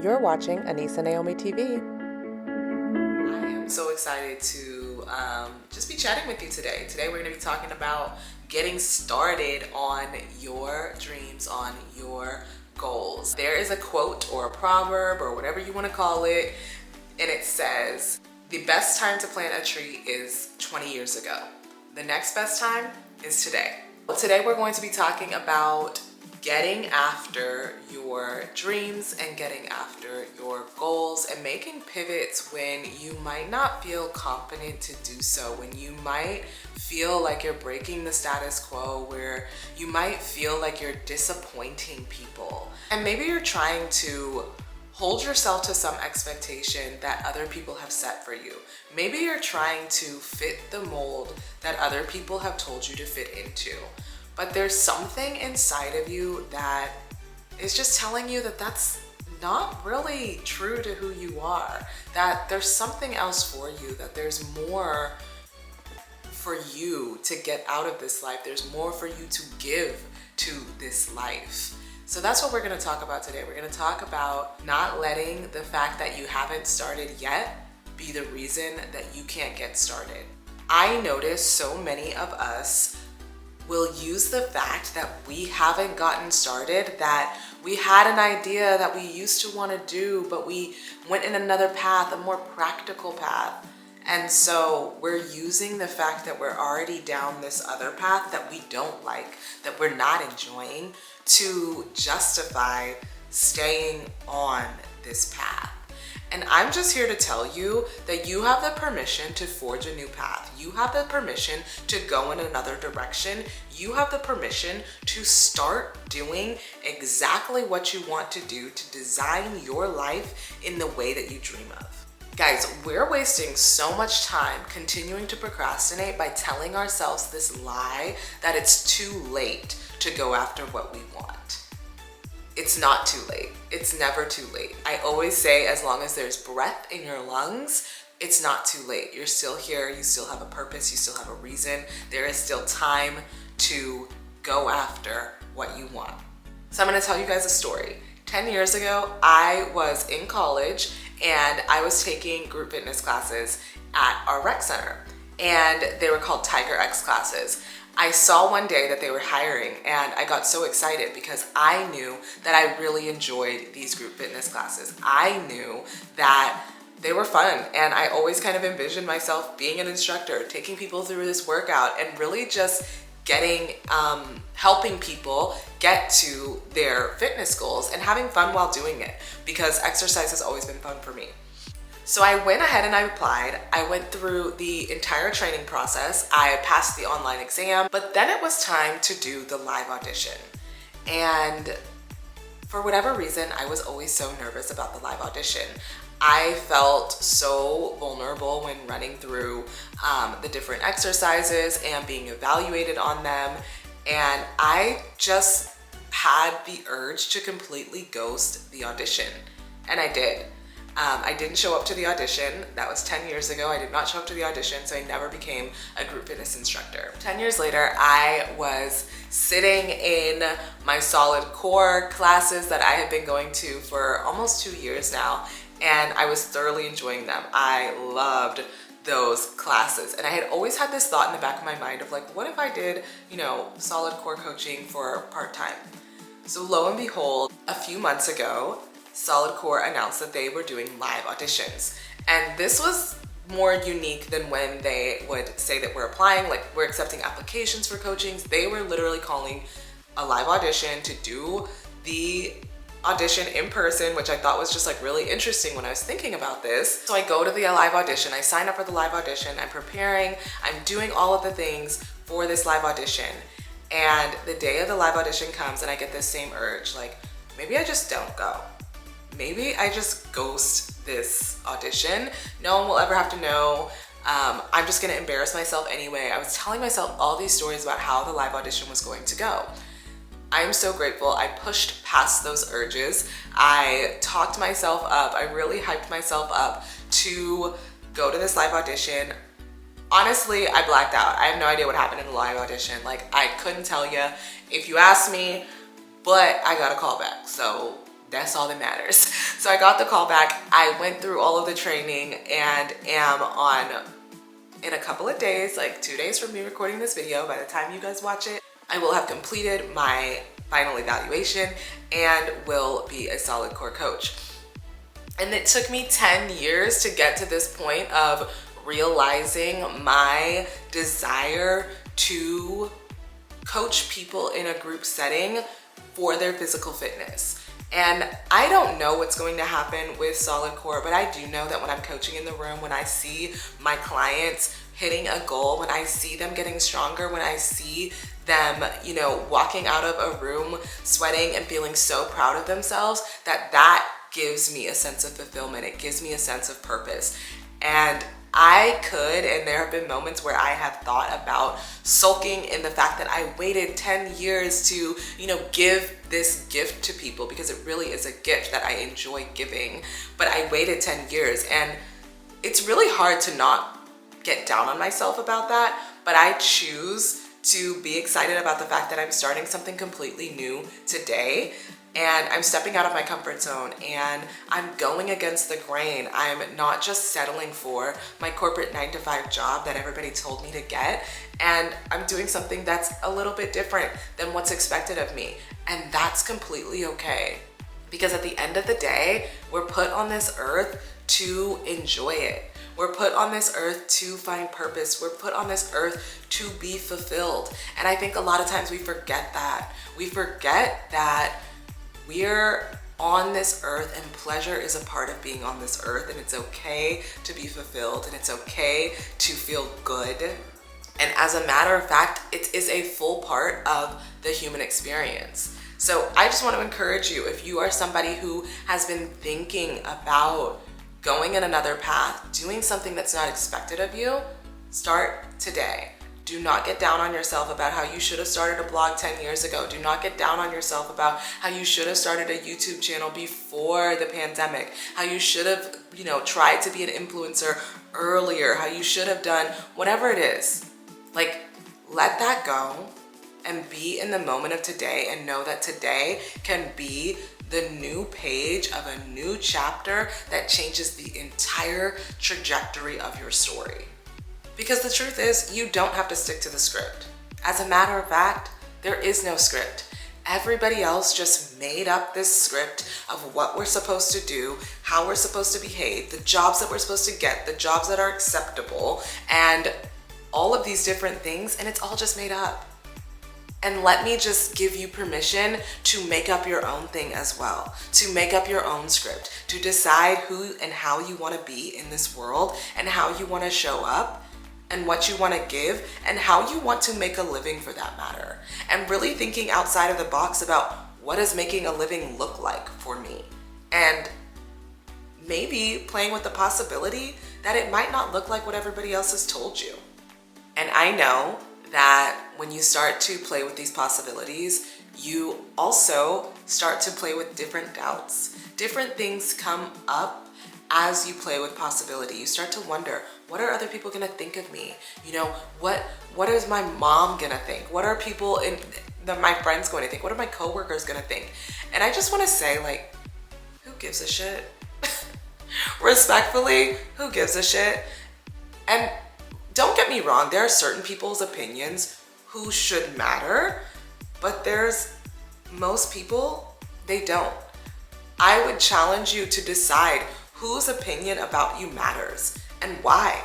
You're watching Anissa Naomi TV. I am so excited to just be chatting with you today. Today we're going to be talking about getting started on your dreams, on your goals. There is a quote or a proverb or whatever you want to call it, and it says, the best time to plant a tree is 20 years ago. The next best time is today. Today we're going to be talking about getting after your dreams and getting after your goals and making pivots when you might not feel confident to do so, when you might feel like you're breaking the status quo, where you might feel like you're disappointing people. And maybe you're trying to hold yourself to some expectation that other people have set for you. Maybe you're trying to fit the mold that other people have told you to fit into. But there's something inside of you that is just telling you that that's not really true to who you are, that there's something else for you, that there's more for you to get out of this life. There's more for you to give to this life. So that's what we're going to talk about today. We're going to talk about not letting the fact that you haven't started yet be the reason that you can't get started. I notice so many of us will use the fact that we haven't gotten started, that we had an idea that we used to want to do, but we went in another path, a more practical path. And so we're using the fact that we're already down this other path that we don't like, that we're not enjoying, to justify staying on this path. And I'm just here to tell you that you have the permission to forge a new path. You have the permission to go in another direction. You have the permission to start doing exactly what you want to do to design your life in the way that you dream of. Guys, we're wasting so much time continuing to procrastinate by telling ourselves this lie that it's too late to go after what we want. It's not too late. It's never too late. I always say, as long as there's breath in your lungs, it's not too late. You're still here. You still have a purpose. You still have a reason. There is still time to go after what you want. So I'm going to tell you guys a story. 10 years ago, I was in college and I was taking group fitness classes at our rec center, and they were called Tiger X classes. I saw one day that they were hiring and I got so excited because I knew that I really enjoyed these group fitness classes. I knew that they were fun, and I always kind of envisioned myself being an instructor, taking people through this workout and really just helping people get to their fitness goals and having fun while doing it, because exercise has always been fun for me. So I went ahead and I applied. I went through the entire training process. I passed the online exam, but then it was time to do the live audition. And for whatever reason, I was always so nervous about the live audition. I felt so vulnerable when running through the different exercises and being evaluated on them. And I just had the urge to completely ghost the audition. And I did. I didn't show up to the audition. That was 10 years ago. I did not show up to the audition, so I never became a group fitness instructor. 10 years later, I was sitting in my solid core classes that I had been going to for almost 2 years now, and I was thoroughly enjoying them. I loved those classes, and I had always had this thought in the back of my mind of like, what if I did, solid core coaching for part-time? So lo and behold, a few months ago, Solid Core announced that they were doing live auditions. And this was more unique than when they would say that we're applying, like we're accepting applications for coachings. They were literally calling a live audition to do the audition in person, which I thought was just like really interesting when I was thinking about this. So I go to the live audition, I sign up for the live audition, I'm preparing, I'm doing all of the things for this live audition. And the day of the live audition comes and I get this same urge, like maybe I just don't go. Maybe I just ghost this audition. No one will ever have to know. I'm just gonna embarrass myself anyway. I was telling myself all these stories about how the live audition was going to go. I'm so grateful I pushed past those urges. I talked myself up. I really hyped myself up to go to this live audition. Honestly, I blacked out. I have no idea what happened in the live audition. Like, I couldn't tell you if you asked me, but I got a call back. So That's all that matters. So I got the call back. I went through all of the training and am on, in a couple of days, like 2 days from me recording this video, by the time you guys watch it, I will have completed my final evaluation and will be a Solid Core coach. And it took me 10 years to get to this point of realizing my desire to coach people in a group setting for their physical fitness. And I don't know what's going to happen with Solid Core, but I do know that when I'm coaching in the room, when I see my clients hitting a goal, when I see them getting stronger, when I see them, you know, walking out of a room sweating and feeling so proud of themselves, that gives me a sense of fulfillment. It gives me a sense of purpose. And I could, and there have been moments where I have thought about sulking in the fact that I waited 10 years to, you know, give this gift to people, because it really is a gift that I enjoy giving. But I waited 10 years, and it's really hard to not get down on myself about that. But I choose to be excited about the fact that I'm starting something completely new today. And I'm stepping out of my comfort zone, and I'm going against the grain. I'm not just settling for my corporate 9-to-5 job that everybody told me to get. And I'm doing something that's a little bit different than what's expected of me. And that's completely okay. Because at the end of the day, we're put on this earth to enjoy it. We're put on this earth to find purpose. We're put on this earth to be fulfilled. And I think a lot of times we forget that. We forget that we're on this earth, and pleasure is a part of being on this earth, and it's okay to be fulfilled, and it's okay to feel good. And as a matter of fact, it is a full part of the human experience. So I just want to encourage you, if you are somebody who has been thinking about going in another path, doing something that's not expected of you, start today. Do not get down on yourself about how you should have started a blog 10 years ago. Do not get down on yourself about how you should have started a YouTube channel before the pandemic, how you should have, you know, tried to be an influencer earlier, how you should have done whatever it is. Like, let that go and be in the moment of today, and know that today can be the new page of a new chapter that changes the entire trajectory of your story. Because the truth is, you don't have to stick to the script. As a matter of fact, there is no script. Everybody else just made up this script of what we're supposed to do, how we're supposed to behave, the jobs that we're supposed to get, the jobs that are acceptable, and all of these different things, and it's all just made up. And let me just give you permission to make up your own thing as well, to make up your own script, to decide who and how you want to be in this world, and how you want to show up, and what you want to give, and how you want to make a living for that matter. And really thinking outside of the box about what does making a living look like for me? And maybe playing with the possibility that it might not look like what everybody else has told you. And I know that when you start to play with these possibilities, you also start to play with different doubts. Different things come up as you play with possibility. You start to wonder, what are other people gonna think of me? You know, what is my mom gonna think? What are people my friends going to think? What are my coworkers gonna think? And I just wanna say, like, who gives a shit? Respectfully, who gives a shit? And don't get me wrong, there are certain people's opinions who should matter, but there's most people, they don't. I would challenge you to decide whose opinion about you matters and why.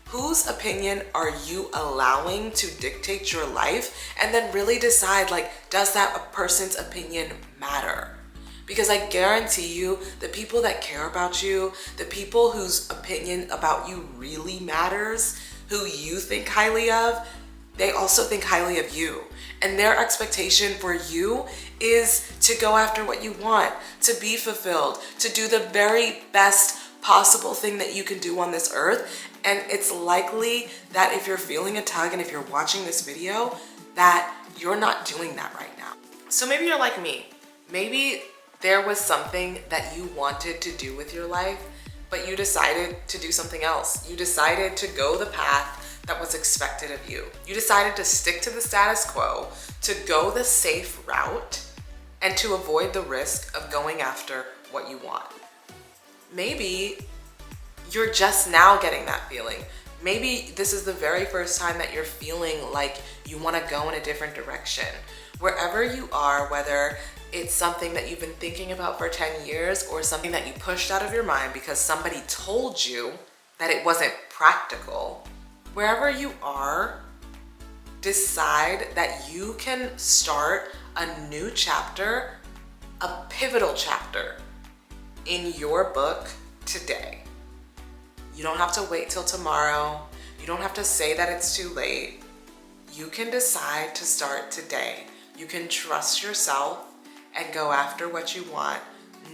Whose opinion are you allowing to dictate your life? And then really decide, like, does that person's opinion matter? Because I guarantee you, the people that care about you, the people whose opinion about you really matters, who you think highly of, they also think highly of you. And their expectation for you is to go after what you want, to be fulfilled, to do the very best possible thing that you can do on this earth. And it's likely that if you're feeling a tug and if you're watching this video, that you're not doing that right now. So maybe you're like me. Maybe there was something that you wanted to do with your life, but you decided to do something else. You decided to go the path that was expected of you. You decided to stick to the status quo, to go the safe route, and to avoid the risk of going after what you want. Maybe you're just now getting that feeling. Maybe this is the very first time that you're feeling like you want to go in a different direction. Wherever you are, whether it's something that you've been thinking about for 10 years or something that you pushed out of your mind because somebody told you that it wasn't practical, wherever you are, decide that you can start a new chapter, a pivotal chapter in your book today. You don't have to wait till tomorrow. You don't have to say that it's too late. You can decide to start today. You can trust yourself and go after what you want,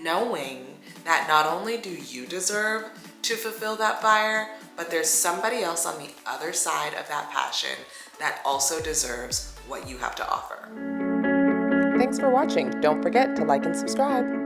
knowing that not only do you deserve to fulfill that fire, but there's somebody else on the other side of that passion that also deserves what you have to offer. Thanks for watching. Don't forget to like and subscribe.